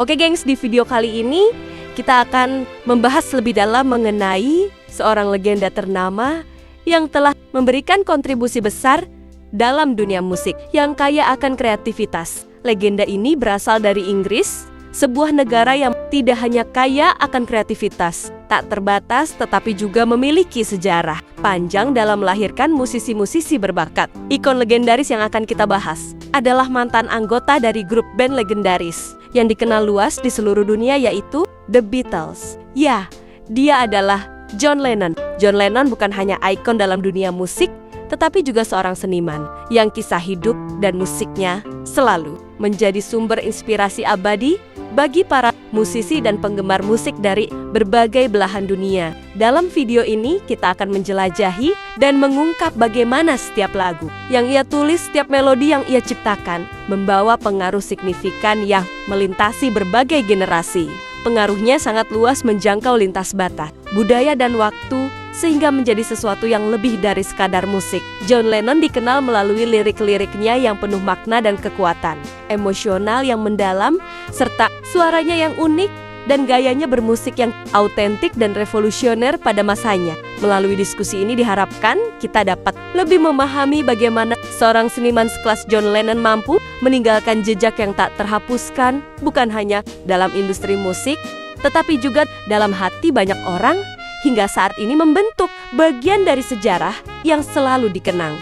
Oke gengs, di video kali ini kita akan membahas lebih dalam mengenai seorang legenda ternama yang telah memberikan kontribusi besar dalam dunia musik yang kaya akan kreativitas. Legenda ini berasal dari Inggris, sebuah negara yang tidak hanya kaya akan kreativitas, tak terbatas tetapi juga memiliki sejarah panjang dalam melahirkan musisi-musisi berbakat. Ikon legendaris yang akan kita bahas adalah mantan anggota dari grup band legendaris yang dikenal luas di seluruh dunia, yaitu The Beatles. Ya, dia adalah John Lennon. John Lennon bukan hanya ikon dalam dunia musik, tetapi juga seorang seniman yang kisah hidup dan musiknya selalu menjadi sumber inspirasi abadi bagi para musisi dan penggemar musik dari berbagai belahan dunia. Dalam video ini kita akan menjelajahi dan mengungkap bagaimana setiap lagu yang ia tulis, setiap melodi yang ia ciptakan membawa pengaruh signifikan yang melintasi berbagai generasi. Pengaruhnya sangat luas, menjangkau lintas batas, budaya dan waktu, sehingga menjadi sesuatu yang lebih dari sekadar musik. John Lennon dikenal melalui lirik-liriknya yang penuh makna dan kekuatan, emosional yang mendalam, serta suaranya yang unik dan gayanya bermusik yang autentik dan revolusioner pada masanya. Melalui diskusi ini diharapkan kita dapat lebih memahami bagaimana seorang seniman sekelas John Lennon mampu meninggalkan jejak yang tak terhapuskan, bukan hanya dalam industri musik, tetapi juga dalam hati banyak orang, hingga saat ini membentuk bagian dari sejarah yang selalu dikenang.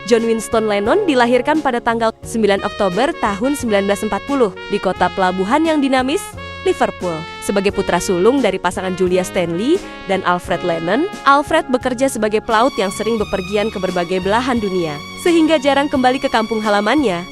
John Winston Lennon dilahirkan pada tanggal 9 Oktober tahun 1940 di kota pelabuhan yang dinamis, Liverpool. Sebagai putra sulung dari pasangan Julia Stanley dan Alfred Lennon, Alfred bekerja sebagai pelaut yang sering bepergian ke berbagai belahan dunia, sehingga jarang kembali ke kampung halamannya,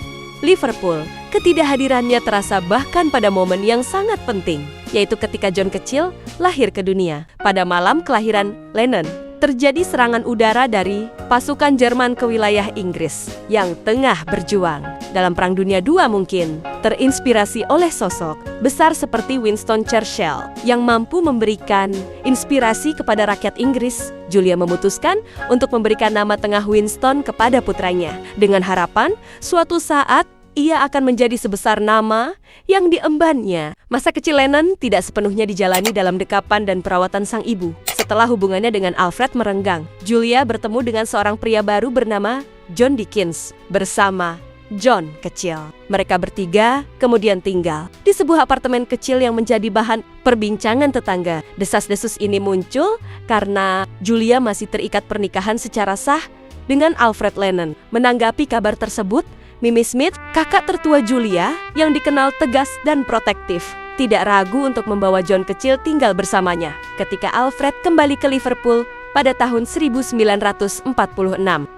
Liverpool. Ketidakhadirannya terasa bahkan pada momen yang sangat penting, yaitu ketika John kecil lahir ke dunia. Pada malam kelahiran Lennon, terjadi serangan udara dari pasukan Jerman ke wilayah Inggris yang tengah berjuang dalam Perang Dunia II. Mungkin terinspirasi oleh sosok besar seperti Winston Churchill yang mampu memberikan inspirasi kepada rakyat Inggris, Julia memutuskan untuk memberikan nama tengah Winston kepada putranya dengan harapan suatu saat ia akan menjadi sebesar nama yang diembannya. Masa kecil Lennon tidak sepenuhnya dijalani dalam dekapan dan perawatan sang ibu. Setelah hubungannya dengan Alfred merenggang, Julia bertemu dengan seorang pria baru bernama John Dickens bersama John kecil. Mereka bertiga kemudian tinggal di sebuah apartemen kecil yang menjadi bahan perbincangan tetangga. Desas-desus ini muncul karena Julia masih terikat pernikahan secara sah dengan Alfred Lennon. Menanggapi kabar tersebut, Mimi Smith, kakak tertua Julia, yang dikenal tegas dan protektif, tidak ragu untuk membawa John kecil tinggal bersamanya. Ketika Alfred kembali ke Liverpool pada tahun 1946,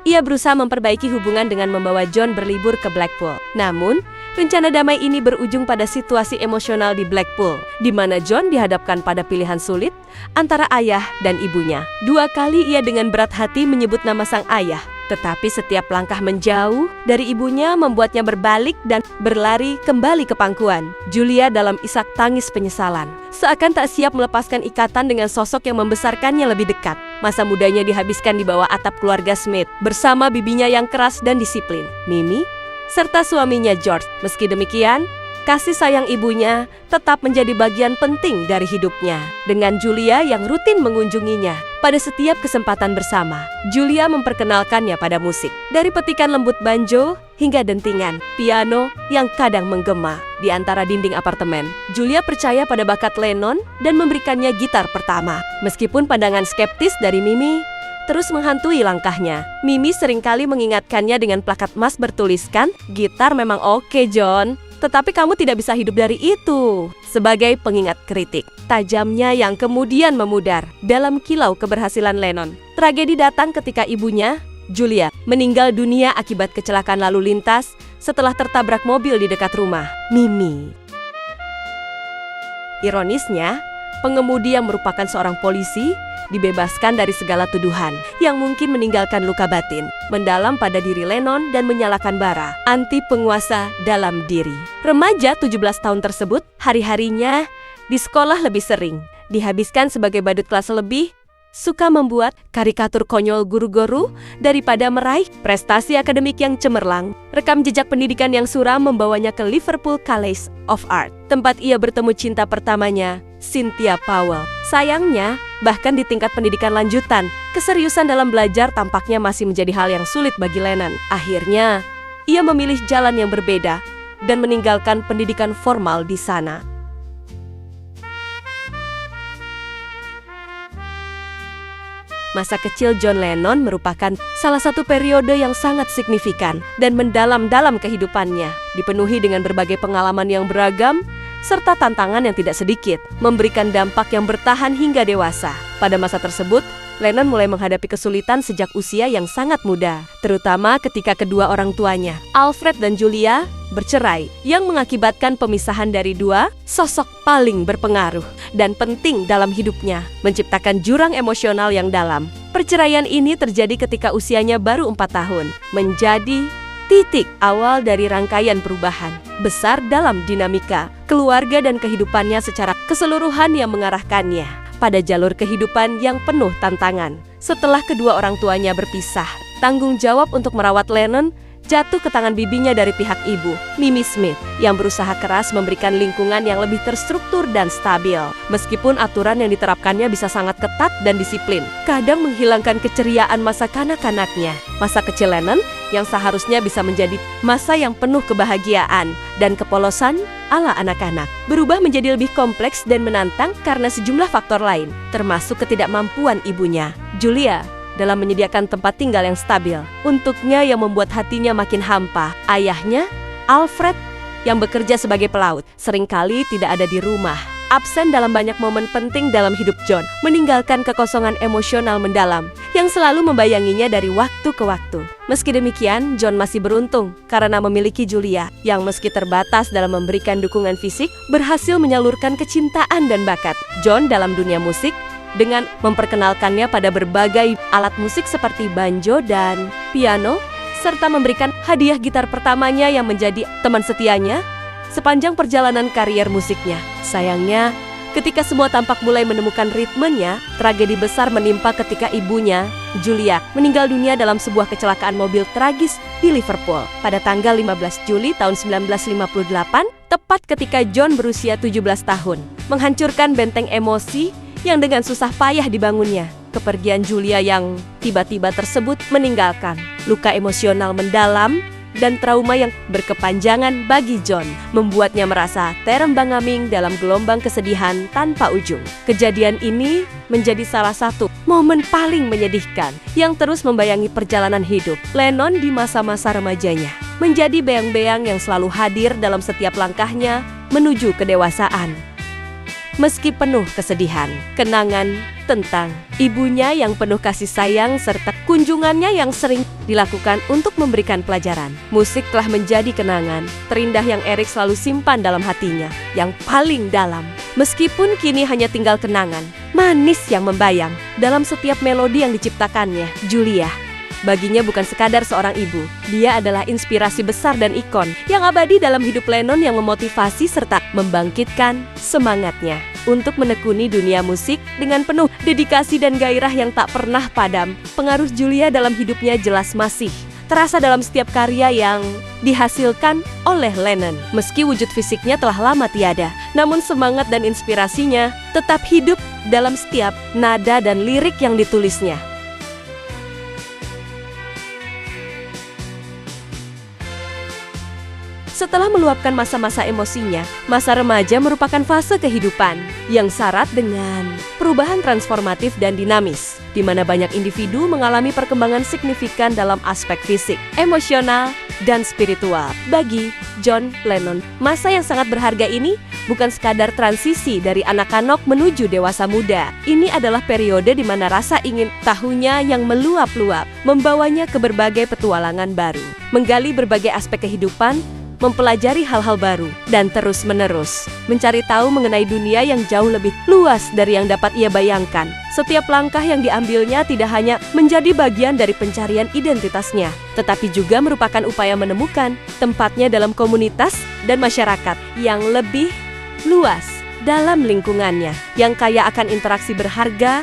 ia berusaha memperbaiki hubungan dengan membawa John berlibur ke Blackpool. Namun, rencana damai ini berujung pada situasi emosional di Blackpool, di mana John dihadapkan pada pilihan sulit antara ayah dan ibunya. 2 kali ia dengan berat hati menyebut nama sang ayah, tetapi setiap langkah menjauh dari ibunya membuatnya berbalik dan berlari kembali ke pangkuan. Julia dalam isak tangis penyesalan, seakan tak siap melepaskan ikatan dengan sosok yang membesarkannya lebih dekat. Masa mudanya dihabiskan di bawah atap keluarga Smith bersama bibinya yang keras dan disiplin, Mimi, serta suaminya George. Meski demikian, kasih sayang ibunya tetap menjadi bagian penting dari hidupnya. Dengan Julia yang rutin mengunjunginya pada setiap kesempatan bersama, Julia memperkenalkannya pada musik. Dari petikan lembut banjo hingga dentingan piano yang kadang menggema di antara dinding apartemen, Julia percaya pada bakat Lennon dan memberikannya gitar pertama. Meskipun pandangan skeptis dari Mimi terus menghantui langkahnya, Mimi seringkali mengingatkannya dengan plakat emas bertuliskan, "Gitar memang oke, John, tetapi kamu tidak bisa hidup dari itu," sebagai pengingat kritik tajamnya yang kemudian memudar dalam kilau keberhasilan Lennon. Tragedi datang ketika ibunya, Julia, meninggal dunia akibat kecelakaan lalu lintas setelah tertabrak mobil di dekat rumah Mimi. Ironisnya, pengemudi yang merupakan seorang polisi dibebaskan dari segala tuduhan yang mungkin meninggalkan luka batin mendalam pada diri Lennon dan menyalakan bara anti penguasa dalam diri. Remaja 17 tahun tersebut hari-harinya di sekolah lebih sering dihabiskan sebagai badut kelas lebih suka membuat karikatur konyol guru-guru daripada meraih prestasi akademik yang cemerlang. Rekam jejak pendidikan yang suram membawanya ke Liverpool College of Art, tempat ia bertemu cinta pertamanya, Cynthia Powell. Sayangnya, bahkan di tingkat pendidikan lanjutan, keseriusan dalam belajar tampaknya masih menjadi hal yang sulit bagi Lennon. Akhirnya, ia memilih jalan yang berbeda dan meninggalkan pendidikan formal di sana. Masa kecil John Lennon merupakan salah satu periode yang sangat signifikan dan mendalam dalam kehidupannya, dipenuhi dengan berbagai pengalaman yang beragam serta tantangan yang tidak sedikit, memberikan dampak yang bertahan hingga dewasa. Pada masa tersebut, Lennon mulai menghadapi kesulitan sejak usia yang sangat muda, terutama ketika kedua orang tuanya, Alfred dan Julia, bercerai, yang mengakibatkan pemisahan dari dua sosok paling berpengaruh dan penting dalam hidupnya, menciptakan jurang emosional yang dalam. Perceraian ini terjadi ketika usianya baru 4 tahun, menjadi titik awal dari rangkaian perubahan besar dalam dinamika keluarga dan kehidupannya secara keseluruhan yang mengarahkannya pada jalur kehidupan yang penuh tantangan. Setelah kedua orang tuanya berpisah, tanggung jawab untuk merawat Lennon jatuh ke tangan bibinya dari pihak ibu, Mimi Smith, yang berusaha keras memberikan lingkungan yang lebih terstruktur dan stabil. Meskipun aturan yang diterapkannya bisa sangat ketat dan disiplin, kadang menghilangkan keceriaan masa kanak-kanaknya. Masa kecil Lennon yang seharusnya bisa menjadi masa yang penuh kebahagiaan dan kepolosan ala anak-anak, berubah menjadi lebih kompleks dan menantang karena sejumlah faktor lain, termasuk ketidakmampuan ibunya, Julia, dalam menyediakan tempat tinggal yang stabil untuknya yang membuat hatinya makin hampa. Ayahnya, Alfred, yang bekerja sebagai pelaut, seringkali tidak ada di rumah, absen dalam banyak momen penting dalam hidup John, meninggalkan kekosongan emosional mendalam yang selalu membayanginya dari waktu ke waktu. Meski demikian, John masih beruntung karena memiliki Julia yang meski terbatas dalam memberikan dukungan fisik, berhasil menyalurkan kecintaan dan bakat John dalam dunia musik dengan memperkenalkannya pada berbagai alat musik seperti banjo dan piano, serta memberikan hadiah gitar pertamanya yang menjadi teman setianya sepanjang perjalanan karier musiknya. Sayangnya, ketika semua tampak mulai menemukan ritmenya, tragedi besar menimpa ketika ibunya, Julia, meninggal dunia dalam sebuah kecelakaan mobil tragis di Liverpool pada tanggal 15 Juli tahun 1958, tepat ketika John berusia 17 tahun, menghancurkan benteng emosi yang dengan susah payah dibangunnya. Kepergian Julia yang tiba-tiba tersebut meninggalkan luka emosional mendalam dan trauma yang berkepanjangan bagi John, membuatnya merasa terembang-ambing dalam gelombang kesedihan tanpa ujung. Kejadian ini menjadi salah satu momen paling menyedihkan yang terus membayangi perjalanan hidup Lennon di masa-masa remajanya, menjadi bayang-bayang yang selalu hadir dalam setiap langkahnya menuju kedewasaan. Meski penuh kesedihan, kenangan tentang ibunya yang penuh kasih sayang serta kunjungannya yang sering dilakukan untuk memberikan pelajaran, musik telah menjadi kenangan terindah yang Eric selalu simpan dalam hatinya yang paling dalam. Meskipun kini hanya tinggal kenangan manis yang membayang dalam setiap melodi yang diciptakannya, Julia baginya bukan sekadar seorang ibu. Dia adalah inspirasi besar dan ikon yang abadi dalam hidup Lennon yang memotivasi serta membangkitkan semangatnya untuk menekuni dunia musik dengan penuh dedikasi dan gairah yang tak pernah padam. Pengaruh Julia dalam hidupnya jelas masih terasa dalam setiap karya yang dihasilkan oleh Lennon. Meski wujud fisiknya telah lama tiada, namun semangat dan inspirasinya tetap hidup dalam setiap nada dan lirik yang ditulisnya. Setelah meluapkan masa-masa emosinya, masa remaja merupakan fase kehidupan yang syarat dengan perubahan transformatif dan dinamis, di mana banyak individu mengalami perkembangan signifikan dalam aspek fisik, emosional, dan spiritual. Bagi John Lennon, masa yang sangat berharga ini bukan sekadar transisi dari anak-anak menuju dewasa muda. Ini adalah periode di mana rasa ingin tahunya yang meluap-luap, membawanya ke berbagai petualangan baru, menggali berbagai aspek kehidupan, mempelajari hal-hal baru, dan terus-menerus mencari tahu mengenai dunia yang jauh lebih luas dari yang dapat ia bayangkan. Setiap langkah yang diambilnya tidak hanya menjadi bagian dari pencarian identitasnya, tetapi juga merupakan upaya menemukan tempatnya dalam komunitas dan masyarakat yang lebih luas dalam lingkungannya, yang kaya akan interaksi berharga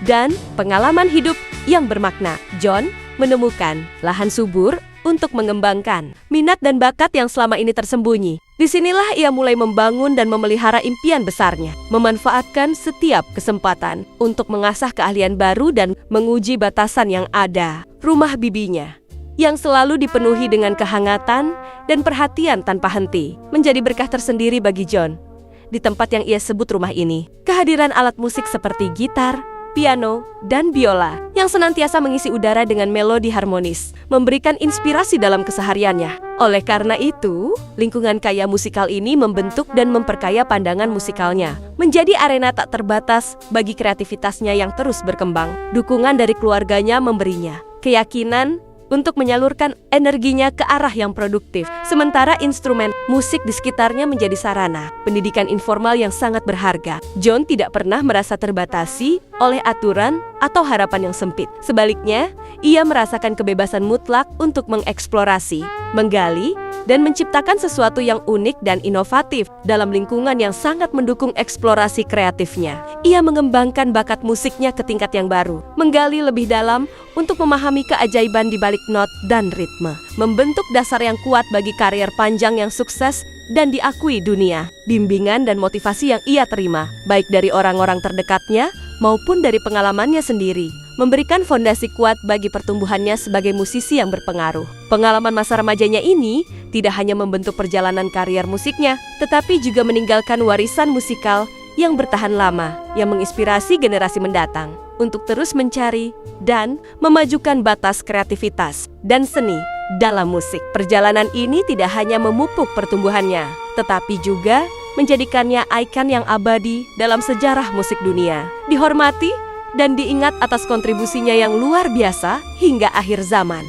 dan pengalaman hidup yang bermakna. John menemukan lahan subur untuk mengembangkan minat dan bakat yang selama ini tersembunyi. Disinilah ia mulai membangun dan memelihara impian besarnya, memanfaatkan setiap kesempatan untuk mengasah keahlian baru dan menguji batasan yang ada. Rumah bibinya yang selalu dipenuhi dengan kehangatan dan perhatian tanpa henti, menjadi berkah tersendiri bagi John. Di tempat yang ia sebut rumah ini, kehadiran alat musik seperti gitar, piano, dan biola yang senantiasa mengisi udara dengan melodi harmonis, memberikan inspirasi dalam kesehariannya. Oleh karena itu, lingkungan kaya musikal ini membentuk dan memperkaya pandangan musikalnya, menjadi arena tak terbatas bagi kreativitasnya yang terus berkembang. Dukungan dari keluarganya memberinya keyakinan untuk menyalurkan energinya ke arah yang produktif. Sementara instrumen musik di sekitarnya menjadi sarana pendidikan informal yang sangat berharga. John tidak pernah merasa terbatasi oleh aturan atau harapan yang sempit. Sebaliknya, ia merasakan kebebasan mutlak untuk mengeksplorasi, menggali, dan menciptakan sesuatu yang unik dan inovatif dalam lingkungan yang sangat mendukung eksplorasi kreatifnya. Ia mengembangkan bakat musiknya ke tingkat yang baru, menggali lebih dalam untuk memahami keajaiban di balik not dan ritme, membentuk dasar yang kuat bagi karier panjang yang sukses dan diakui dunia. Bimbingan dan motivasi yang ia terima, baik dari orang-orang terdekatnya maupun dari pengalamannya sendiri, memberikan fondasi kuat bagi pertumbuhannya sebagai musisi yang berpengaruh. Pengalaman masa remajanya ini tidak hanya membentuk perjalanan karier musiknya, tetapi juga meninggalkan warisan musikal yang bertahan lama, yang menginspirasi generasi mendatang untuk terus mencari dan memajukan batas kreativitas dan seni dalam musik. Perjalanan ini tidak hanya memupuk pertumbuhannya, tetapi juga menjadikannya ikon yang abadi dalam sejarah musik dunia, dihormati dan diingat atas kontribusinya yang luar biasa hingga akhir zaman.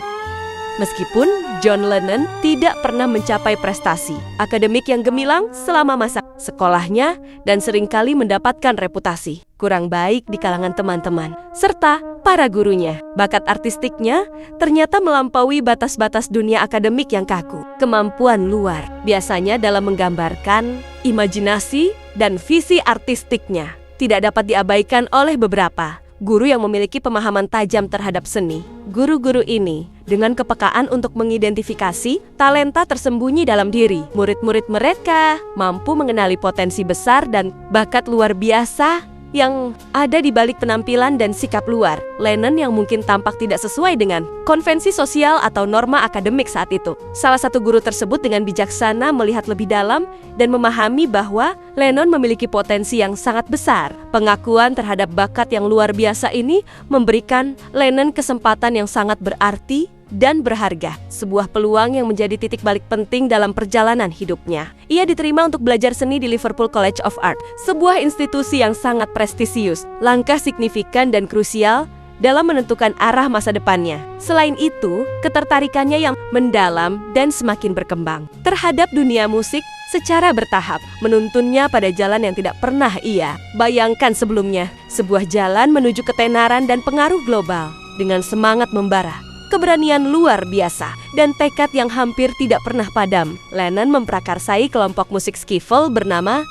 Meskipun John Lennon tidak pernah mencapai prestasi akademik yang gemilang selama masa sekolahnya dan seringkali mendapatkan reputasi kurang baik di kalangan teman-teman serta para gurunya, bakat artistiknya ternyata melampaui batas-batas dunia akademik yang kaku. Kemampuan luar biasanya dalam menggambarkan imajinasi dan visi artistiknya tidak dapat diabaikan oleh beberapa guru yang memiliki pemahaman tajam terhadap seni. Guru-guru ini dengan kepekaan untuk mengidentifikasi talenta tersembunyi dalam diri. Murid-murid mereka mampu mengenali potensi besar dan bakat luar biasa yang ada di balik penampilan dan sikap luar Lennon yang mungkin tampak tidak sesuai dengan konvensi sosial atau norma akademik saat itu. Salah satu guru tersebut dengan bijaksana melihat lebih dalam dan memahami bahwa Lennon memiliki potensi yang sangat besar. Pengakuan terhadap bakat yang luar biasa ini memberikan Lennon kesempatan yang sangat berarti dan berharga, sebuah peluang yang menjadi titik balik penting dalam perjalanan hidupnya. Ia diterima untuk belajar seni di Liverpool College of Art, sebuah institusi yang sangat prestisius, langkah signifikan dan krusial dalam menentukan arah masa depannya. Selain itu, ketertarikannya yang mendalam dan semakin berkembang terhadap dunia musik secara bertahap menuntunnya pada jalan yang tidak pernah ia bayangkan sebelumnya, sebuah jalan menuju ketenaran dan pengaruh global. Dengan semangat membara, keberanian luar biasa, dan tekad yang hampir tidak pernah padam, Lennon memprakarsai kelompok musik skiffle bernama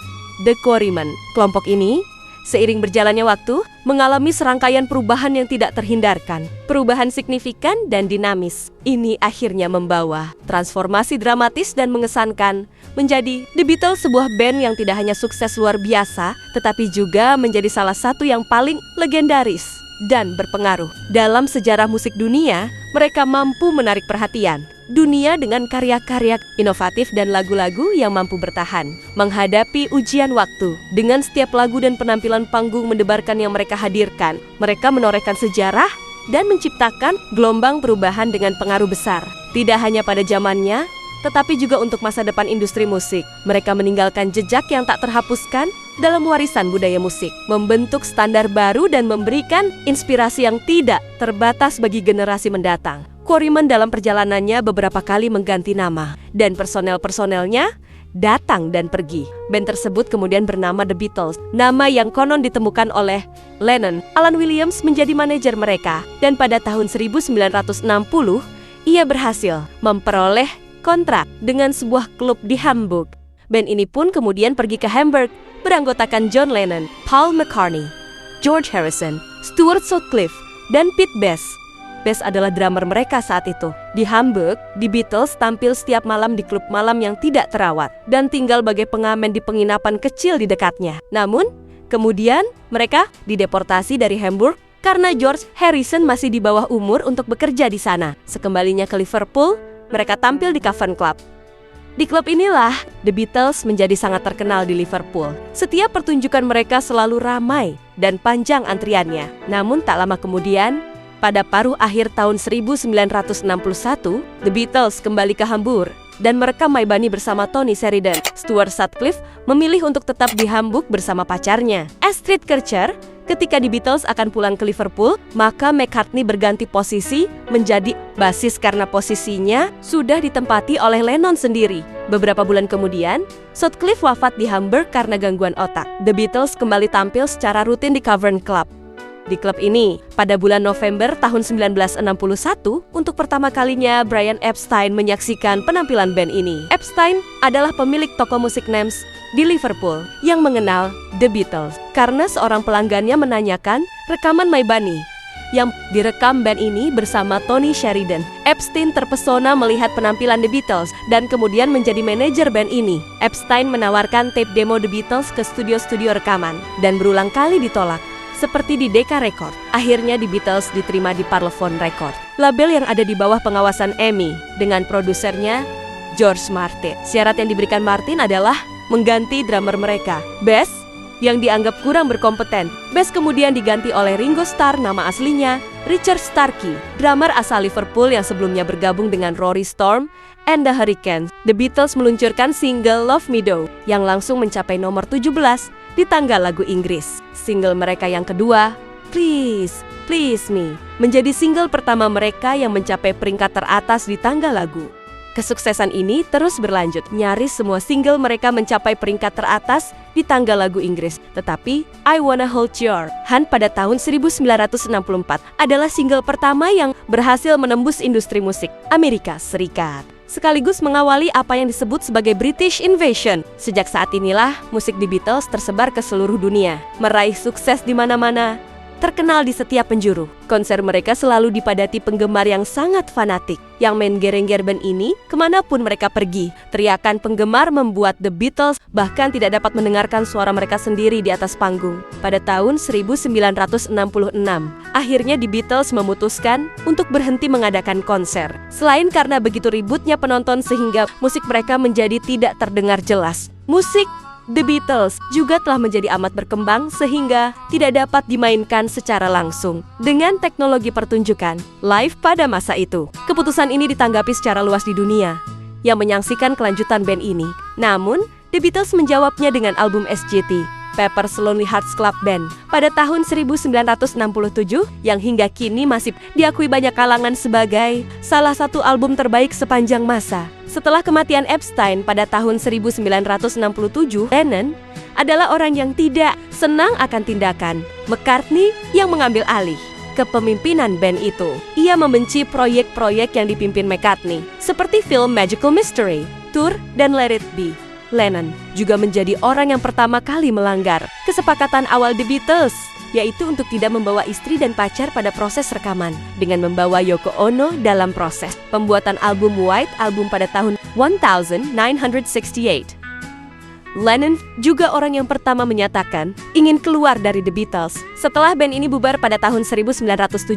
The Quarrymen. Kelompok ini, seiring berjalannya waktu, mengalami serangkaian perubahan yang tidak terhindarkan. Perubahan signifikan dan dinamis. Ini akhirnya membawa transformasi dramatis dan mengesankan menjadi The Beatles, sebuah band yang tidak hanya sukses luar biasa, tetapi juga menjadi salah satu yang paling legendaris dan berpengaruh dalam sejarah musik dunia. Mereka mampu menarik perhatian dunia dengan karya-karya inovatif dan lagu-lagu yang mampu bertahan menghadapi ujian waktu. Dengan setiap lagu dan penampilan panggung mendebarkan yang mereka hadirkan, mereka menorehkan sejarah dan menciptakan gelombang perubahan dengan pengaruh besar, tidak hanya pada zamannya, tetapi juga untuk masa depan industri musik. Mereka meninggalkan jejak yang tak terhapuskan dalam warisan budaya musik, membentuk standar baru dan memberikan inspirasi yang tidak terbatas bagi generasi mendatang. Quarrymen dalam perjalanannya beberapa kali mengganti nama, dan personel-personelnya datang dan pergi. Band tersebut kemudian bernama The Beatles, nama yang konon ditemukan oleh Lennon. Alan Williams menjadi manajer mereka, dan pada tahun 1960, ia berhasil memperoleh kontrak dengan sebuah klub di Hamburg. Band ini pun kemudian pergi ke Hamburg, beranggotakan John Lennon, Paul McCartney, George Harrison, Stuart Sutcliffe, dan Pete Best. Best adalah drummer mereka saat itu. Di Hamburg, The Beatles tampil setiap malam di klub malam yang tidak terawat dan tinggal sebagai pengamen di penginapan kecil di dekatnya. Namun, kemudian mereka dideportasi dari Hamburg karena George Harrison masih di bawah umur untuk bekerja di sana. Sekembalinya ke Liverpool, mereka tampil di Cavern Club. Di klub inilah The Beatles menjadi sangat terkenal di Liverpool. Setiap pertunjukan mereka selalu ramai dan panjang antriannya. Namun tak lama kemudian, pada paruh akhir tahun 1961, The Beatles kembali ke Hamburg dan merekam My Bunny bersama Tony Sheridan. Stuart Sutcliffe memilih untuk tetap di Hamburg bersama pacarnya, Astrid Kirchner. Ketika The Beatles akan pulang ke Liverpool, maka McCartney berganti posisi menjadi basis karena posisinya sudah ditempati oleh Lennon sendiri. Beberapa bulan kemudian, Sutcliffe wafat di Hamburg karena gangguan otak. The Beatles kembali tampil secara rutin di Cavern Club. Di klub ini, pada bulan November tahun 1961, untuk pertama kalinya Brian Epstein menyaksikan penampilan band ini. Epstein adalah pemilik toko musik Nems di Liverpool yang mengenal The Beatles karena seorang pelanggannya menanyakan rekaman My Bunny yang direkam band ini bersama Tony Sheridan. Epstein terpesona melihat penampilan The Beatles dan kemudian menjadi manajer band ini. Epstein menawarkan tape demo The Beatles ke studio-studio rekaman dan berulang kali ditolak, seperti di Decca Record. Akhirnya The Beatles diterima di Parlophone Record, label yang ada di bawah pengawasan EMI dengan produsernya George Martin. Syarat yang diberikan Martin adalah mengganti drummer mereka, Best, yang dianggap kurang berkompeten. Best kemudian diganti oleh Ringo Starr, nama aslinya Richard Starkey, drummer asal Liverpool yang sebelumnya bergabung dengan Rory Storm and the Hurricanes. The Beatles meluncurkan single Love Me Do yang langsung mencapai nomor 17 di tangga lagu Inggris. Single mereka yang kedua, Please, Please Me, menjadi single pertama mereka yang mencapai peringkat teratas di tangga lagu. Kesuksesan ini terus berlanjut. Nyaris semua single mereka mencapai peringkat teratas di tangga lagu Inggris. Tetapi I Wanna Hold Your Hand pada tahun 1964 adalah single pertama yang berhasil menembus industri musik Amerika Serikat, sekaligus mengawali apa yang disebut sebagai British Invasion. Sejak saat inilah musik The Beatles tersebar ke seluruh dunia, meraih sukses di mana-mana, terkenal di setiap penjuru. Konser mereka selalu dipadati penggemar yang sangat fanatik, yang main gereng-ger band ini kemanapun mereka pergi. Teriakan penggemar membuat The Beatles bahkan tidak dapat mendengarkan suara mereka sendiri di atas panggung. Pada tahun 1966, akhirnya The Beatles memutuskan untuk berhenti mengadakan konser. Selain karena begitu ributnya penonton sehingga musik mereka menjadi tidak terdengar jelas, musik The Beatles juga telah menjadi amat berkembang sehingga tidak dapat dimainkan secara langsung dengan teknologi pertunjukan live pada masa itu. Keputusan ini ditanggapi secara luas di dunia yang menyaksikan kelanjutan band ini. Namun, The Beatles menjawabnya dengan album SGT, Pepper's Lonely Hearts Club Band, pada tahun 1967 yang hingga kini masih diakui banyak kalangan sebagai salah satu album terbaik sepanjang masa. Setelah kematian Epstein pada tahun 1967, Lennon adalah orang yang tidak senang akan tindakan McCartney yang mengambil alih kepemimpinan band itu. Ia membenci proyek-proyek yang dipimpin McCartney, seperti film Magical Mystery, Tour, dan Let It Be. Lennon juga menjadi orang yang pertama kali melanggar kesepakatan awal The Beatles, yaitu untuk tidak membawa istri dan pacar pada proses rekaman, dengan membawa Yoko Ono dalam proses pembuatan album White Album pada tahun 1968. Lennon juga orang yang pertama menyatakan ingin keluar dari The Beatles. Setelah band ini bubar pada tahun 1970,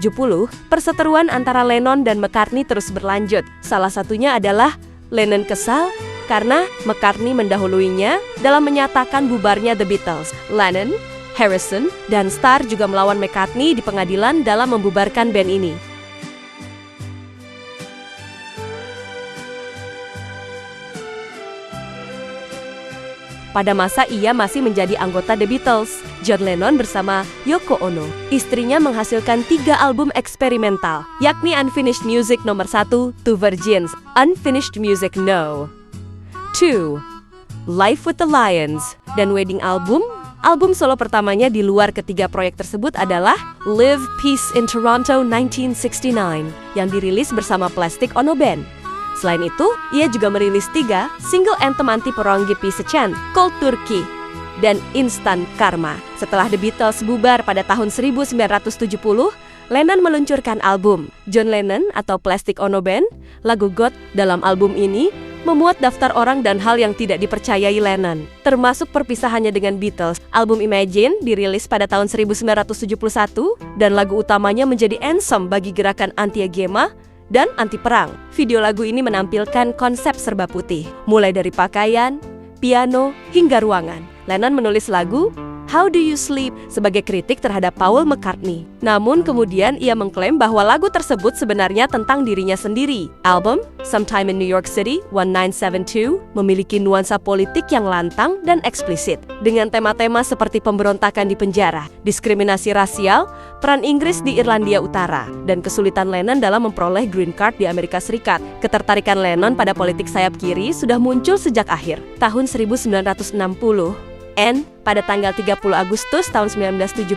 perseteruan antara Lennon dan McCartney terus berlanjut. Salah satunya adalah Lennon kesal karena McCartney mendahuluinya dalam menyatakan bubarnya The Beatles. Lennon, Harrison, dan Starr juga melawan McCartney di pengadilan dalam membubarkan band ini. Pada masa ia masih menjadi anggota The Beatles, John Lennon bersama Yoko Ono, istrinya menghasilkan 3 album eksperimental, yakni Unfinished Music nomor 1, Two Virgins, Unfinished Music No. 2. Life with the Lions, dan wedding album. Album solo pertamanya di luar ketiga proyek tersebut adalah Live Peace in Toronto 1969 yang dirilis bersama Plastic Ono Band. Selain itu, ia juga merilis 3 single anthem anti-Poronghi Peace Chant, Cold Turkey, dan Instant Karma. Setelah The Beatles bubar pada tahun 1970, Lennon meluncurkan album John Lennon atau Plastic Ono Band. Lagu God dalam album ini memuat daftar orang dan hal yang tidak dipercayai Lennon, termasuk perpisahannya dengan Beatles. Album Imagine dirilis pada tahun 1971 dan lagu utamanya menjadi anthem bagi gerakan anti-agama dan anti-perang. Video lagu ini menampilkan konsep serba putih, mulai dari pakaian, piano, hingga ruangan. Lennon menulis lagu How Do You Sleep sebagai kritik terhadap Paul McCartney. Namun kemudian ia mengklaim bahwa lagu tersebut sebenarnya tentang dirinya sendiri. Album Sometime in New York City 1972 memiliki nuansa politik yang lantang dan eksplisit, dengan tema-tema seperti pemberontakan di penjara, diskriminasi rasial, peran Inggris di Irlandia Utara, dan kesulitan Lennon dalam memperoleh green card di Amerika Serikat. Ketertarikan Lennon pada politik sayap kiri sudah muncul sejak akhir tahun 1960. Pada tanggal 30 Agustus tahun 1972,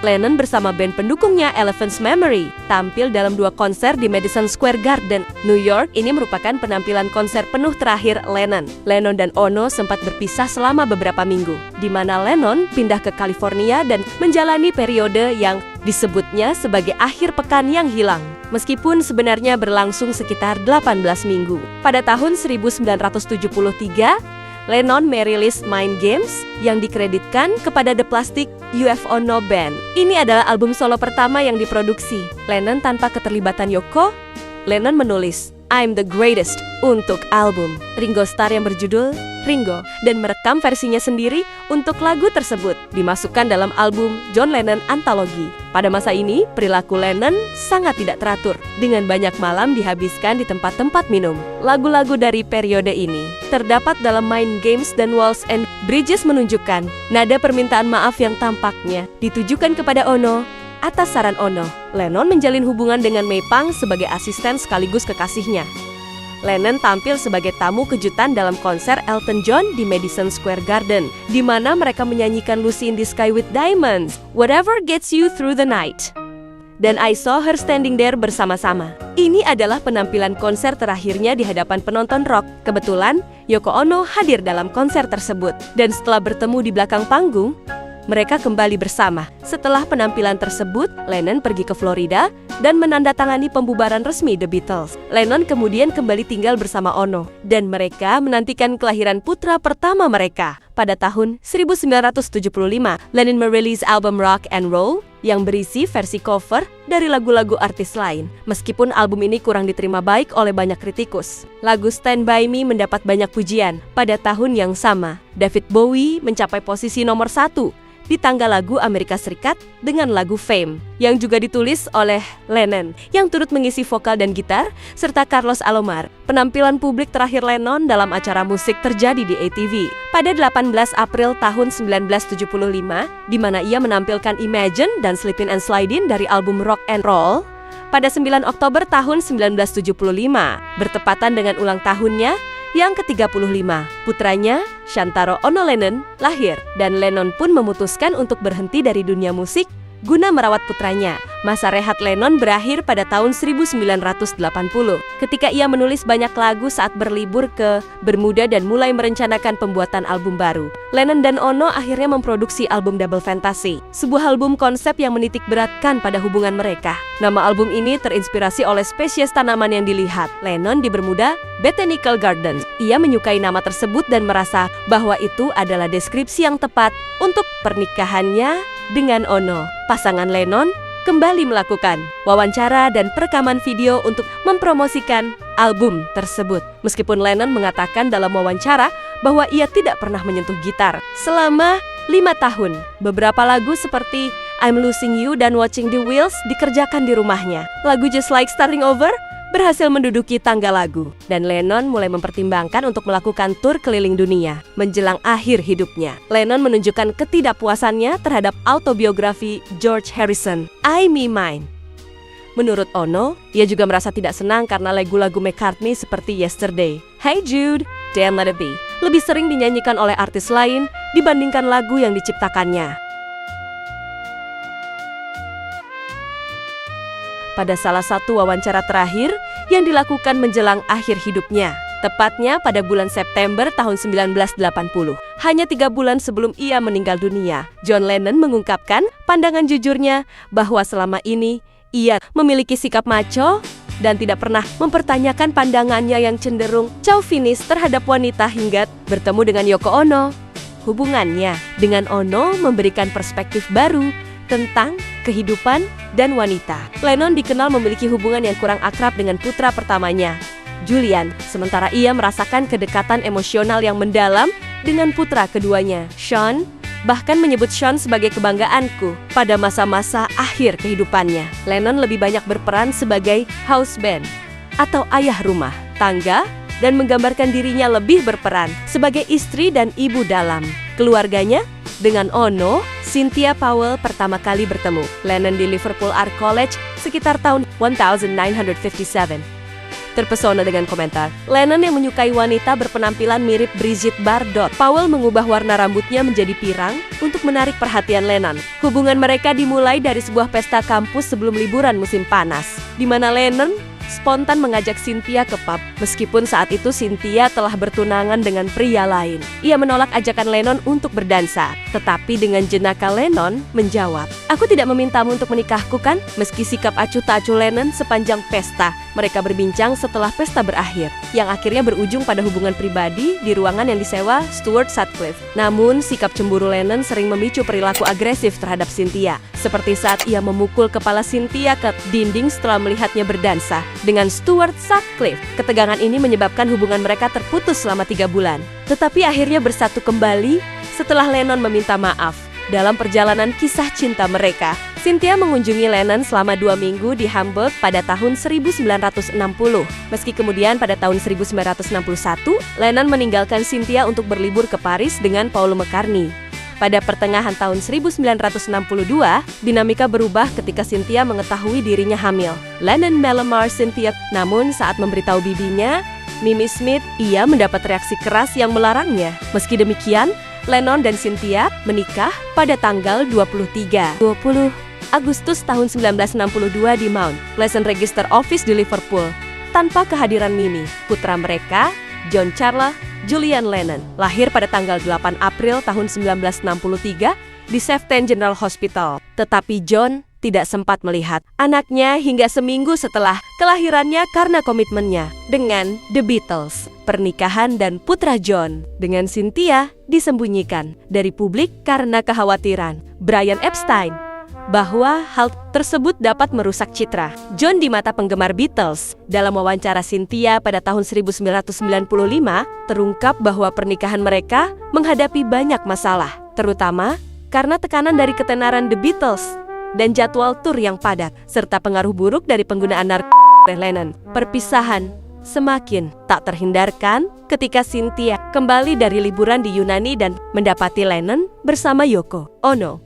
Lennon bersama band pendukungnya Elephant's Memory tampil dalam 2 konser di Madison Square Garden, New York. Ini merupakan penampilan konser penuh terakhir Lennon. Lennon dan Ono sempat berpisah selama beberapa minggu, di mana Lennon pindah ke California dan menjalani periode yang disebutnya sebagai akhir pekan yang hilang, meskipun sebenarnya berlangsung sekitar 18 minggu. Pada tahun 1973, Lennon merilis Mind Games yang dikreditkan kepada The Plastic Ono Band. Ini adalah album solo pertama yang diproduksi Lennon tanpa keterlibatan Yoko. Lennon menulis I'm the Greatest untuk album Ringo Starr yang berjudul Ringo dan merekam versinya sendiri untuk lagu tersebut dimasukkan dalam album John Lennon Anthology. Pada masa ini, perilaku Lennon sangat tidak teratur, dengan banyak malam dihabiskan di tempat-tempat minum. Lagu-lagu dari periode ini terdapat dalam Mind Games dan Walls and Bridges menunjukkan nada permintaan maaf yang tampaknya ditujukan kepada Ono. Atas saran Ono, Lennon menjalin hubungan dengan May Pang sebagai asisten sekaligus kekasihnya. Lennon tampil sebagai tamu kejutan dalam konser Elton John di Madison Square Garden, di mana mereka menyanyikan Lucy in the Sky with Diamonds, Whatever Gets You Through the Night, dan I Saw Her Standing There bersama-sama. Ini adalah penampilan konser terakhirnya di hadapan penonton rock. Kebetulan, Yoko Ono hadir dalam konser tersebut, dan setelah bertemu di belakang panggung, mereka kembali bersama. Setelah penampilan tersebut, Lennon pergi ke Florida dan menandatangani pembubaran resmi The Beatles. Lennon kemudian kembali tinggal bersama Ono, dan mereka menantikan kelahiran putra pertama mereka. Pada tahun 1975, Lennon merilis album Rock and Roll yang berisi versi cover dari lagu-lagu artis lain. Meskipun album ini kurang diterima baik oleh banyak kritikus, lagu Stand By Me mendapat banyak pujian. Pada tahun yang sama, David Bowie mencapai posisi nomor 1 di tangga lagu Amerika Serikat dengan lagu Fame, yang juga ditulis oleh Lennon, yang turut mengisi vokal dan gitar, serta Carlos Alomar. Penampilan publik terakhir Lennon dalam acara musik terjadi di ATV pada 18 April tahun 1975, di mana ia menampilkan Imagine dan Slippin' and Slidin' dari album Rock and Roll. Pada 9 Oktober tahun 1975, bertepatan dengan ulang tahunnya yang ke-35, putranya, Shantaro Ono Lennon, lahir, dan Lennon pun memutuskan untuk berhenti dari dunia musik guna merawat putranya. Masa rehat Lennon berakhir pada tahun 1980, ketika ia menulis banyak lagu saat berlibur ke Bermuda dan mulai merencanakan pembuatan album baru. Lennon dan Ono akhirnya memproduksi album Double Fantasy, sebuah album konsep yang menitik beratkan pada hubungan mereka. Nama album ini terinspirasi oleh spesies tanaman yang dilihat Lennon di Bermuda Botanical Gardens. Ia menyukai nama tersebut dan merasa bahwa itu adalah deskripsi yang tepat untuk pernikahannya dengan Ono. Pasangan Lennon kembali melakukan wawancara dan perekaman video untuk mempromosikan album tersebut. Meskipun Lennon mengatakan dalam wawancara bahwa ia tidak pernah menyentuh gitar selama 5 tahun. Beberapa lagu seperti I'm Losing You dan Watching the Wheels dikerjakan di rumahnya. Lagu Just Like Starting Over berhasil menduduki tangga lagu, dan Lennon mulai mempertimbangkan untuk melakukan tur keliling dunia menjelang akhir hidupnya. Lennon menunjukkan ketidakpuasannya terhadap autobiografi George Harrison, I Me Mine. Menurut Ono, ia juga merasa tidak senang karena lagu-lagu McCartney seperti Yesterday, Hey Jude, dan Let It Be lebih sering dinyanyikan oleh artis lain dibandingkan lagu yang diciptakannya. Pada salah satu wawancara terakhir yang dilakukan menjelang akhir hidupnya tepatnya pada bulan September tahun 1980. Hanya 3 bulan sebelum ia meninggal dunia, John Lennon mengungkapkan pandangan jujurnya bahwa selama ini ia memiliki sikap macho dan tidak pernah mempertanyakan pandangannya yang cenderung chauvinis terhadap wanita hingga bertemu dengan Yoko Ono. Hubungannya dengan Ono memberikan perspektif baru tentang kehidupan dan wanita. Lennon dikenal memiliki hubungan yang kurang akrab dengan putra pertamanya, Julian, sementara ia merasakan kedekatan emosional yang mendalam dengan putra keduanya, Sean, bahkan menyebut Sean sebagai kebanggaanku pada masa-masa akhir kehidupannya. Lennon lebih banyak berperan sebagai house band atau ayah rumah tangga dan menggambarkan dirinya lebih berperan sebagai istri dan ibu dalam keluarganya. Dengan Ono, Cynthia Powell pertama kali bertemu Lennon di Liverpool Art College sekitar tahun 1957. Terpesona dengan komentar, Lennon yang menyukai wanita berpenampilan mirip Brigitte Bardot. Powell mengubah warna rambutnya menjadi pirang untuk menarik perhatian Lennon. Hubungan mereka dimulai dari sebuah pesta kampus sebelum liburan musim panas, di mana Lennon spontan mengajak Cynthia ke pub, meskipun saat itu Cynthia telah bertunangan dengan pria lain. Ia menolak ajakan Lennon untuk berdansa, tetapi dengan jenaka Lennon menjawab, "Aku tidak memintamu untuk menikahku kan?" Meski sikap acuh tak acuh Lennon sepanjang pesta, mereka berbincang setelah pesta berakhir, yang akhirnya berujung pada hubungan pribadi di ruangan yang disewa Stuart Sutcliffe. Namun, sikap cemburu Lennon sering memicu perilaku agresif terhadap Cynthia, seperti saat ia memukul kepala Cynthia ke dinding setelah melihatnya berdansa dengan Stuart Sutcliffe. Ketegangan ini menyebabkan hubungan mereka terputus selama 3 bulan, tetapi akhirnya bersatu kembali setelah Lennon meminta maaf. Dalam perjalanan kisah cinta mereka, Cynthia mengunjungi Lennon selama 2 minggu di Hamburg pada tahun 1960. Meski kemudian pada tahun 1961, Lennon meninggalkan Cynthia untuk berlibur ke Paris dengan Paul McCartney. Pada pertengahan tahun 1962, dinamika berubah ketika Cynthia mengetahui dirinya hamil. Lennon melamar Cynthia, namun saat memberitahu bibinya, Mimi Smith, ia mendapat reaksi keras yang melarangnya. Meski demikian, Lennon dan Cynthia menikah pada tanggal 20 Agustus tahun 1962 di Mount Pleasant Register Office di Liverpool, tanpa kehadiran Mimi. Putra mereka, John Charles Julian Lennon, lahir pada tanggal 8 April tahun 1963 di Sefton General Hospital. Tetapi John tidak sempat melihat anaknya hingga seminggu setelah kelahirannya karena komitmennya dengan The Beatles. Pernikahan dan putra John dengan Cynthia disembunyikan dari publik karena kekhawatiran Brian Epstein bahwa hal tersebut dapat merusak citra John di mata penggemar Beatles. Dalam wawancara Cynthia pada tahun 1995, terungkap bahwa pernikahan mereka menghadapi banyak masalah, terutama karena tekanan dari ketenaran The Beatles dan jadwal tur yang padat, serta pengaruh buruk dari penggunaan narkoba oleh Lennon. Perpisahan semakin tak terhindarkan ketika Cynthia kembali dari liburan di Yunani dan mendapati Lennon bersama Yoko Ono.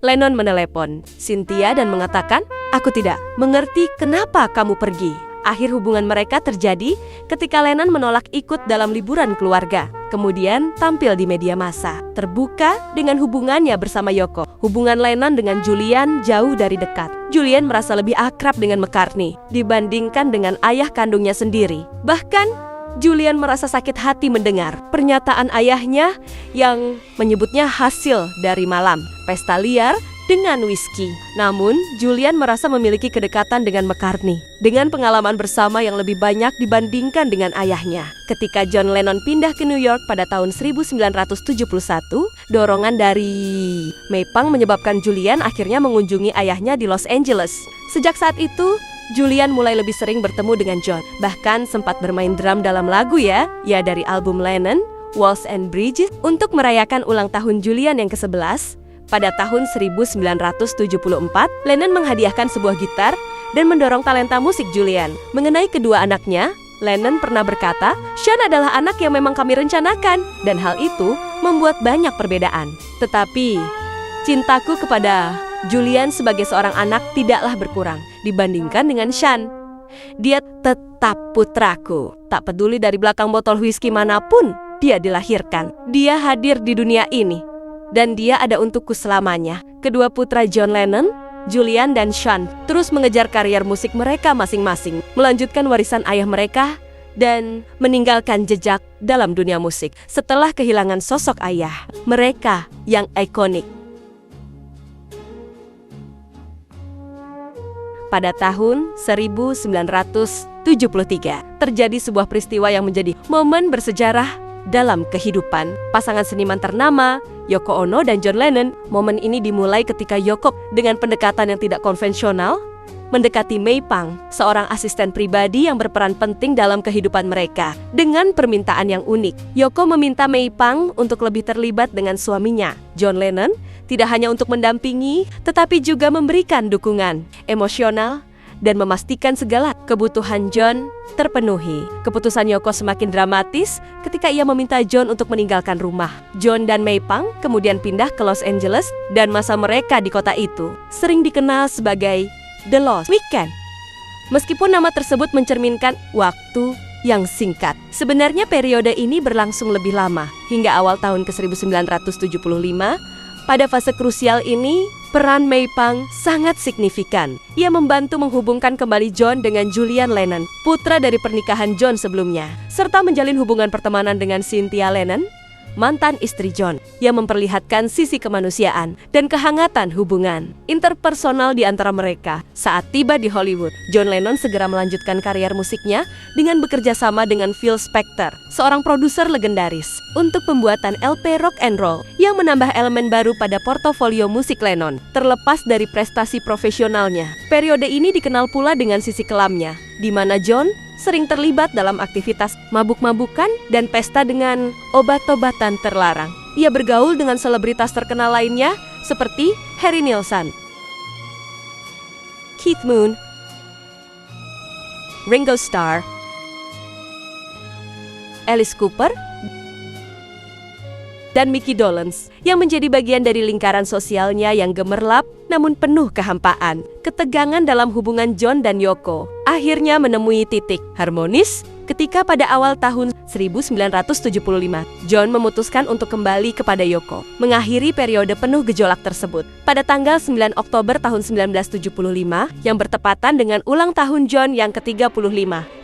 Lennon menelepon Cynthia dan mengatakan, "Aku tidak mengerti kenapa kamu pergi." Akhir hubungan mereka terjadi ketika Lennon menolak ikut dalam liburan keluarga. Kemudian tampil di media massa, terbuka dengan hubungannya bersama Yoko. Hubungan Lennon dengan Julian jauh dari dekat. Julian merasa lebih akrab dengan McCartney dibandingkan dengan ayah kandungnya sendiri. Bahkan Julian merasa sakit hati mendengar pernyataan ayahnya yang menyebutnya hasil dari malam pesta liar dengan whisky. Namun, Julian merasa memiliki kedekatan dengan McCartney dengan pengalaman bersama yang lebih banyak dibandingkan dengan ayahnya. Ketika John Lennon pindah ke New York pada tahun 1971, dorongan dari Maypang menyebabkan Julian akhirnya mengunjungi ayahnya di Los Angeles. Sejak saat itu, Julian mulai lebih sering bertemu dengan John, bahkan sempat bermain drum dalam lagu ya dari album Lennon, Walls and Bridges, untuk merayakan ulang tahun Julian yang ke-11. Pada tahun 1974, Lennon menghadiahkan sebuah gitar dan mendorong talenta musik Julian. Mengenai kedua anaknya, Lennon pernah berkata, "Sean adalah anak yang memang kami rencanakan," dan hal itu membuat banyak perbedaan. Tetapi, cintaku kepada Julian sebagai seorang anak tidaklah berkurang dibandingkan dengan Sean. Dia tetap putraku. Tak peduli dari belakang botol whisky manapun dia dilahirkan. Dia hadir di dunia ini, dan dia ada untukku selamanya. Kedua putra John Lennon, Julian dan Sean terus mengejar karier musik mereka masing-masing, melanjutkan warisan ayah mereka dan meninggalkan jejak dalam dunia musik. Setelah kehilangan sosok ayah mereka yang ikonik. Pada tahun 1973, terjadi sebuah peristiwa yang menjadi momen bersejarah dalam kehidupan pasangan seniman ternama Yoko Ono dan John Lennon. Momen ini dimulai ketika Yoko dengan pendekatan yang tidak konvensional mendekati May Pang, seorang asisten pribadi yang berperan penting dalam kehidupan mereka. Dengan permintaan yang unik, Yoko meminta May Pang untuk lebih terlibat dengan suaminya, John Lennon, tidak hanya untuk mendampingi, tetapi juga memberikan dukungan emosional dan memastikan segala kebutuhan John terpenuhi. Keputusan Yoko semakin dramatis ketika ia meminta John untuk meninggalkan rumah. John dan May Pang kemudian pindah ke Los Angeles dan masa mereka di kota itu sering dikenal sebagai The Lost Weekend. Meskipun nama tersebut mencerminkan waktu yang singkat, sebenarnya periode ini berlangsung lebih lama, hingga awal tahun ke-1975. Pada fase krusial ini, peran May Pang sangat signifikan. Ia membantu menghubungkan kembali John dengan Julian Lennon, putra dari pernikahan John sebelumnya, serta menjalin hubungan pertemanan dengan Cynthia Lennon, mantan istri John, yang memperlihatkan sisi kemanusiaan dan kehangatan hubungan interpersonal di antara mereka. Saat tiba di Hollywood, John Lennon segera melanjutkan karier musiknya dengan bekerja sama dengan Phil Spector, seorang produser legendaris, untuk pembuatan LP rock and roll yang menambah elemen baru pada portofolio musik Lennon. Terlepas dari prestasi profesionalnya, periode ini dikenal pula dengan sisi kelamnya, di mana John sering terlibat dalam aktivitas mabuk-mabukan dan pesta dengan obat-obatan terlarang. Ia bergaul dengan selebritas terkenal lainnya seperti Harry Nilsson, Keith Moon, Ringo Starr, Alice Cooper, dan Mickey Dolenz, yang menjadi bagian dari lingkaran sosialnya yang gemerlap namun penuh kehampaan. Ketegangan dalam hubungan John dan Yoko akhirnya menemui titik harmonis ketika pada awal tahun 1975, John memutuskan untuk kembali kepada Yoko, mengakhiri periode penuh gejolak tersebut. Pada tanggal 9 Oktober tahun 1975, yang bertepatan dengan ulang tahun John yang ke-35,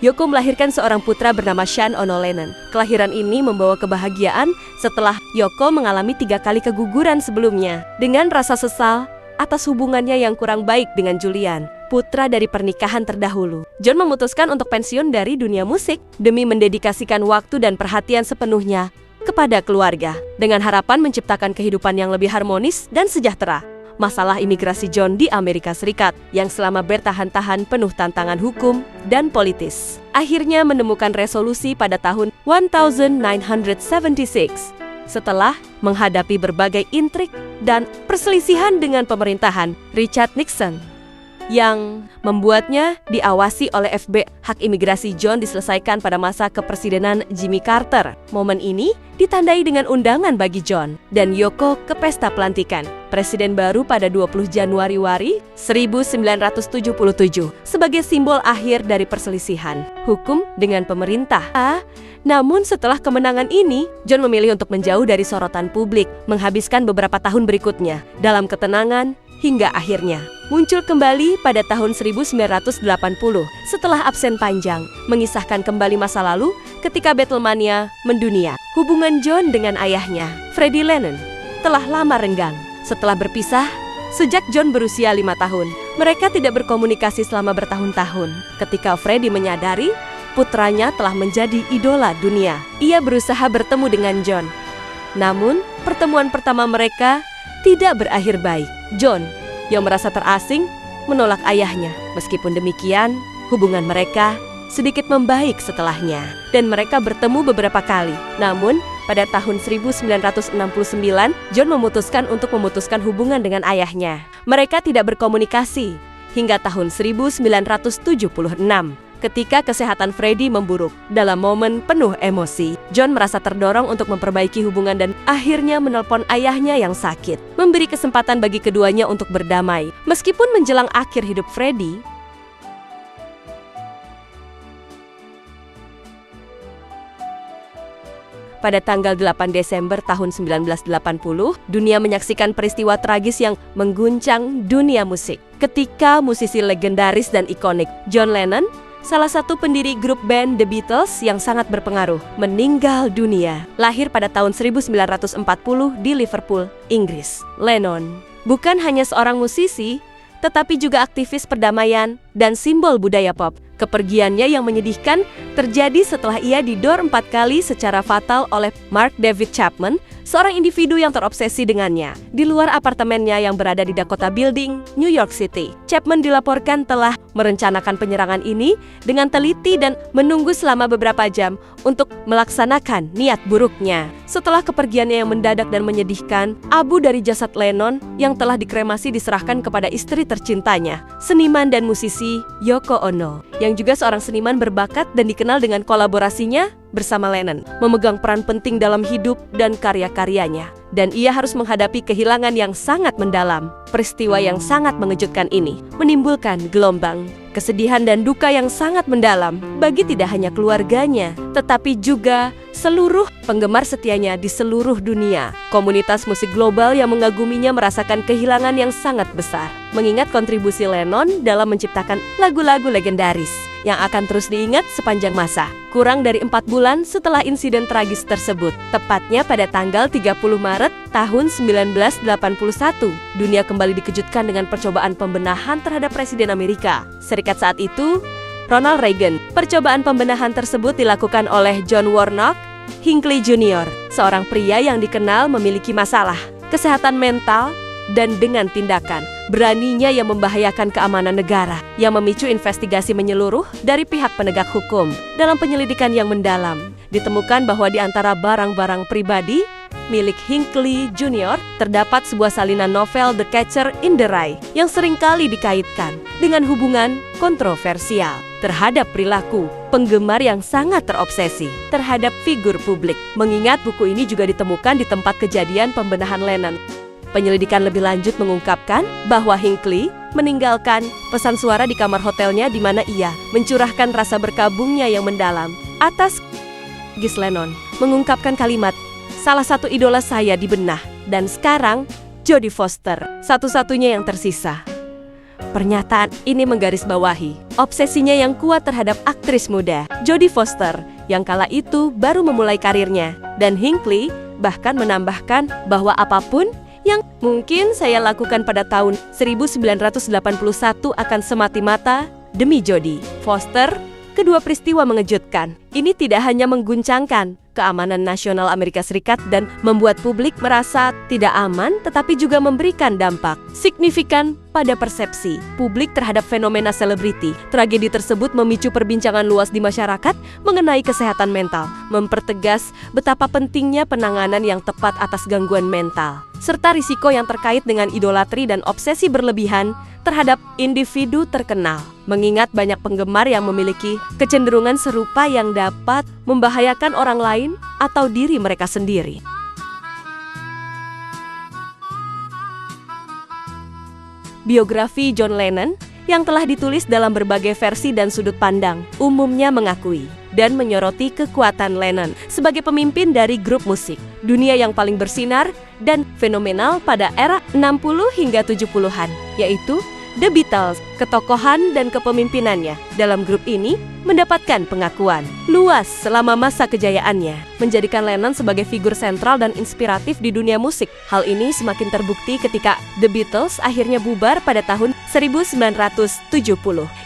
Yoko melahirkan seorang putra bernama Sean Ono Lennon. Kelahiran ini membawa kebahagiaan setelah Yoko mengalami 3 kali keguguran sebelumnya. Dengan rasa sesal atas hubungannya yang kurang baik dengan Julian, putra dari pernikahan terdahulu, John memutuskan untuk pensiun dari dunia musik demi mendedikasikan waktu dan perhatian sepenuhnya kepada keluarga, dengan harapan menciptakan kehidupan yang lebih harmonis dan sejahtera. Masalah imigrasi John di Amerika Serikat yang selama bertahan-tahan penuh tantangan hukum dan politis, akhirnya menemukan resolusi pada tahun 1976. Setelah menghadapi berbagai intrik dan perselisihan dengan pemerintahan Richard Nixon, yang membuatnya diawasi oleh FBI. Hak imigrasi John diselesaikan pada masa kepresidenan Jimmy Carter. Momen ini ditandai dengan undangan bagi John dan Yoko ke pesta pelantikan presiden baru pada 20 Januari 1977 sebagai simbol akhir dari perselisihan hukum dengan pemerintah. Namun setelah kemenangan ini, John memilih untuk menjauh dari sorotan publik, menghabiskan beberapa tahun berikutnya dalam ketenangan hingga akhirnya muncul kembali pada tahun 1980 setelah absen panjang, mengisahkan kembali masa lalu ketika Beatlemania mendunia. Hubungan John dengan ayahnya, Freddie Lennon, telah lama renggang. Setelah berpisah, sejak John berusia 5 tahun, mereka tidak berkomunikasi selama bertahun-tahun. Ketika Freddie menyadari putranya telah menjadi idola dunia, ia berusaha bertemu dengan John. Namun, pertemuan pertama mereka tidak berakhir baik. John, yang merasa terasing, menolak ayahnya. Meskipun demikian, hubungan mereka sedikit membaik setelahnya, dan mereka bertemu beberapa kali. Namun, pada tahun 1969, John memutuskan untuk memutuskan hubungan dengan ayahnya. Mereka tidak berkomunikasi hingga tahun 1976. Ketika kesehatan Freddie memburuk, dalam momen penuh emosi, John merasa terdorong untuk memperbaiki hubungan dan akhirnya menelpon ayahnya yang sakit, memberi kesempatan bagi keduanya untuk berdamai. Meskipun menjelang akhir hidup Freddie, pada tanggal 8 Desember tahun 1980, dunia menyaksikan peristiwa tragis yang mengguncang dunia musik. Ketika musisi legendaris dan ikonik John Lennon salah satu pendiri grup band The Beatles yang sangat berpengaruh, meninggal dunia. Lahir pada tahun 1940 di Liverpool, Inggris. Lennon bukan hanya seorang musisi, tetapi juga aktivis perdamaian dan simbol budaya pop. Kepergiannya yang menyedihkan terjadi setelah ia didor 4 kali secara fatal oleh Mark David Chapman, seorang individu yang terobsesi dengannya, di luar apartemennya yang berada di Dakota Building, New York City. Chapman dilaporkan telah merencanakan penyerangan ini dengan teliti dan menunggu selama beberapa jam untuk melaksanakan niat buruknya. Setelah kepergiannya yang mendadak dan menyedihkan, abu dari jasad Lennon yang telah dikremasi diserahkan kepada istri tercintanya, seniman dan musisi Yoko Ono, yang juga seorang seniman berbakat dan dikenal dengan kolaborasinya bersama Lennon, memegang peran penting dalam hidup dan karya-karyanya. Dan ia harus menghadapi kehilangan yang sangat mendalam. Peristiwa yang sangat mengejutkan ini menimbulkan gelombang kesedihan dan duka yang sangat mendalam bagi tidak hanya keluarganya, tetapi juga seluruh penggemar setianya di seluruh dunia. Komunitas musik global yang mengaguminya merasakan kehilangan yang sangat besar, mengingat kontribusi Lennon dalam menciptakan lagu-lagu legendaris yang akan terus diingat sepanjang masa. Kurang dari 4 bulan setelah insiden tragis tersebut, tepatnya pada tanggal 30 Maret tahun 1981, dunia kembali dikejutkan dengan percobaan pembenahan terhadap Presiden Amerika Serikat saat itu, Ronald Reagan. Percobaan pembenahan tersebut dilakukan oleh John Warnock Hinckley Jr., seorang pria yang dikenal memiliki masalah kesehatan mental dan dengan tindakan beraninya yang membahayakan keamanan negara, yang memicu investigasi menyeluruh dari pihak penegak hukum. Dalam penyelidikan yang mendalam, ditemukan bahwa di antara barang-barang pribadi milik Hinckley Jr. terdapat sebuah salinan novel The Catcher in the Rye yang seringkali dikaitkan dengan hubungan kontroversial terhadap perilaku penggemar yang sangat terobsesi terhadap figur publik. Mengingat buku ini juga ditemukan di tempat kejadian pembenahan Lennon. Penyelidikan lebih lanjut mengungkapkan bahwa Hinckley meninggalkan pesan suara di kamar hotelnya di mana ia mencurahkan rasa berkabungnya yang mendalam atas Gis Lennon, mengungkapkan kalimat, "Salah satu idola saya di benah, dan sekarang Jodie Foster, satu-satunya yang tersisa." Pernyataan ini menggarisbawahi obsesinya yang kuat terhadap aktris muda Jodie Foster yang kala itu baru memulai karirnya. Dan Hinckley bahkan menambahkan bahwa apapun yang mungkin saya lakukan pada tahun 1981 akan semati-mata demi Jodie Foster. Kedua peristiwa mengejutkan. Ini tidak hanya mengguncangkan keamanan nasional Amerika Serikat dan membuat publik merasa tidak aman, tetapi juga memberikan dampak signifikan pada persepsi publik terhadap fenomena selebriti. Tragedi tersebut memicu perbincangan luas di masyarakat mengenai kesehatan mental, mempertegas betapa pentingnya penanganan yang tepat atas gangguan mental, serta risiko yang terkait dengan idolatri dan obsesi berlebihan terhadap individu terkenal, mengingat banyak penggemar yang memiliki kecenderungan serupa yang dapat membahayakan orang lain atau diri mereka sendiri. Biografi John Lennon yang telah ditulis dalam berbagai versi dan sudut pandang umumnya mengakui dan menyoroti kekuatan Lennon sebagai pemimpin dari grup musik dunia yang paling bersinar dan fenomenal pada era 60 hingga 70-an, yaitu The Beatles. Ketokohan dan kepemimpinannya dalam grup ini mendapatkan pengakuan luas selama masa kejayaannya, menjadikan Lennon sebagai figur sentral dan inspiratif di dunia musik. Hal ini semakin terbukti ketika The Beatles akhirnya bubar pada tahun 1970,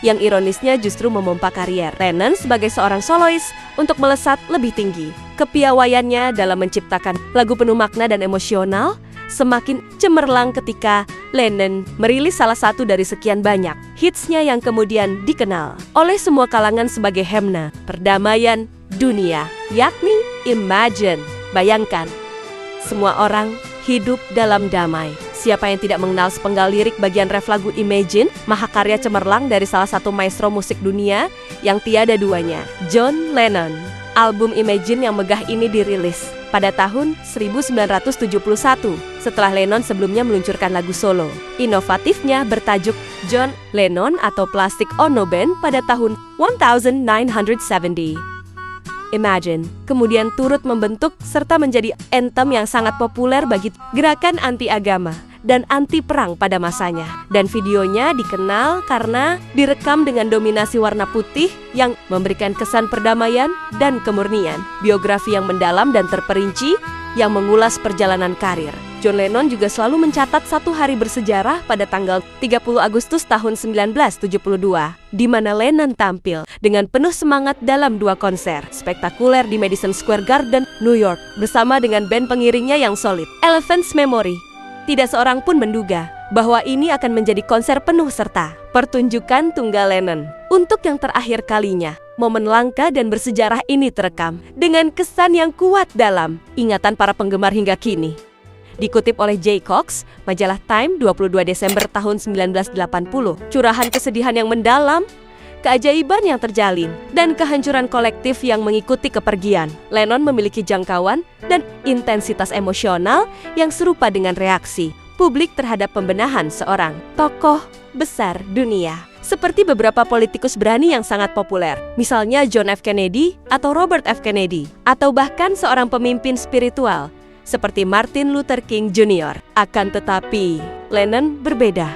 yang ironisnya justru memompa karier Lennon sebagai seorang solois untuk melesat lebih tinggi. Kepiawaiannya dalam menciptakan lagu penuh makna dan emosional semakin cemerlang ketika Lennon merilis salah satu dari sekian banyak hitsnya yang kemudian dikenal oleh semua kalangan sebagai himne perdamaian dunia, yakni Imagine. Bayangkan, semua orang hidup dalam damai. Siapa yang tidak mengenal sepenggal lirik bagian ref lagu Imagine, mahakarya cemerlang dari salah satu maestro musik dunia yang tiada duanya, John Lennon. Album Imagine yang megah ini dirilis pada tahun 1971 setelah Lennon sebelumnya meluncurkan lagu solo inovatifnya bertajuk John Lennon atau Plastic Ono Band pada tahun 1970. Imagine kemudian turut membentuk serta menjadi anthem yang sangat populer bagi gerakan anti-agama dan anti perang pada masanya. Dan videonya dikenal karena direkam dengan dominasi warna putih yang memberikan kesan perdamaian dan kemurnian. Biografi yang mendalam dan terperinci yang mengulas perjalanan karir. John Lennon juga selalu mencatat satu hari bersejarah pada tanggal 30 Agustus tahun 1972, di mana Lennon tampil dengan penuh semangat dalam 2 konser spektakuler di Madison Square Garden, New York, bersama dengan band pengiringnya yang solid, Elephant's Memory. Tidak seorang pun menduga bahwa ini akan menjadi konser penuh serta pertunjukan tunggal Lennon. Untuk yang terakhir kalinya, momen langka dan bersejarah ini terekam dengan kesan yang kuat dalam ingatan para penggemar hingga kini. Dikutip oleh Jay Cox, majalah Time 22 Desember tahun 1980, curahan kesedihan yang mendalam, keajaiban yang terjalin, dan kehancuran kolektif yang mengikuti kepergian. Lennon memiliki jangkauan dan intensitas emosional yang serupa dengan reaksi publik terhadap pembenahan seorang tokoh besar dunia. Seperti beberapa politikus berani yang sangat populer, misalnya John F. Kennedy atau Robert F. Kennedy, atau bahkan seorang pemimpin spiritual seperti Martin Luther King Jr. Akan tetapi, Lennon berbeda.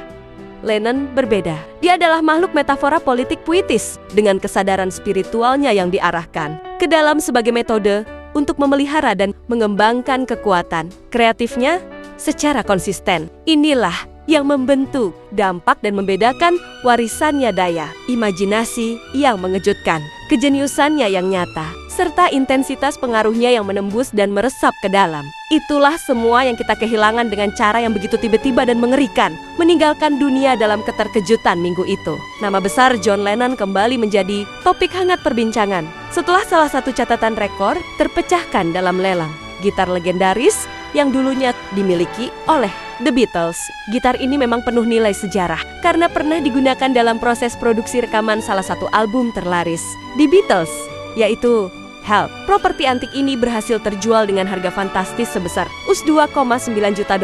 Dia adalah makhluk metafora politik puitis dengan kesadaran spiritualnya yang diarahkan ke dalam sebagai metode untuk memelihara dan mengembangkan kekuatan kreatifnya secara konsisten. Inilah yang membentuk, dampak dan membedakan warisannya daya, imajinasi yang mengejutkan, kejeniusannya yang nyata, serta intensitas pengaruhnya yang menembus dan meresap ke dalam. Itulah semua yang kita kehilangan dengan cara yang begitu tiba-tiba dan mengerikan, meninggalkan dunia dalam keterkejutan minggu itu. Nama besar John Lennon kembali menjadi topik hangat perbincangan setelah salah satu catatan rekor terpecahkan dalam lelang gitar legendaris yang dulunya dimiliki oleh The Beatles. Gitar ini memang penuh nilai sejarah karena pernah digunakan dalam proses produksi rekaman salah satu album terlaris The Beatles, yaitu Help. Properti antik ini berhasil terjual dengan harga fantastis sebesar $2,9 juta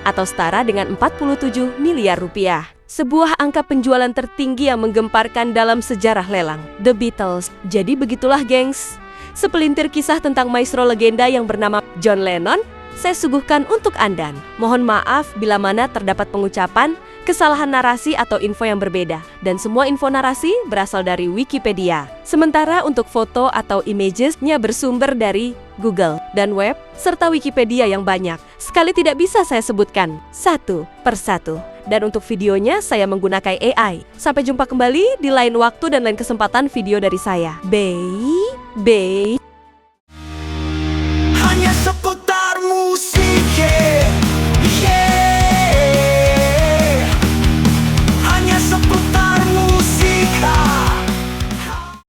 atau setara dengan 47 miliar rupiah. Sebuah angka penjualan tertinggi yang menggemparkan dalam sejarah lelang The Beatles. Jadi begitulah gengs, sepelintir kisah tentang maestro legenda yang bernama John Lennon saya suguhkan untuk Anda. Mohon maaf bila mana terdapat pengucapan, kesalahan narasi atau info yang berbeda. Dan semua info narasi berasal dari Wikipedia. Sementara untuk foto atau imagesnya bersumber dari Google dan web, serta Wikipedia yang banyak. Sekali tidak bisa saya sebutkan satu persatu. Dan untuk videonya saya menggunakan AI. Sampai jumpa kembali di lain waktu dan lain kesempatan video dari saya. Bye.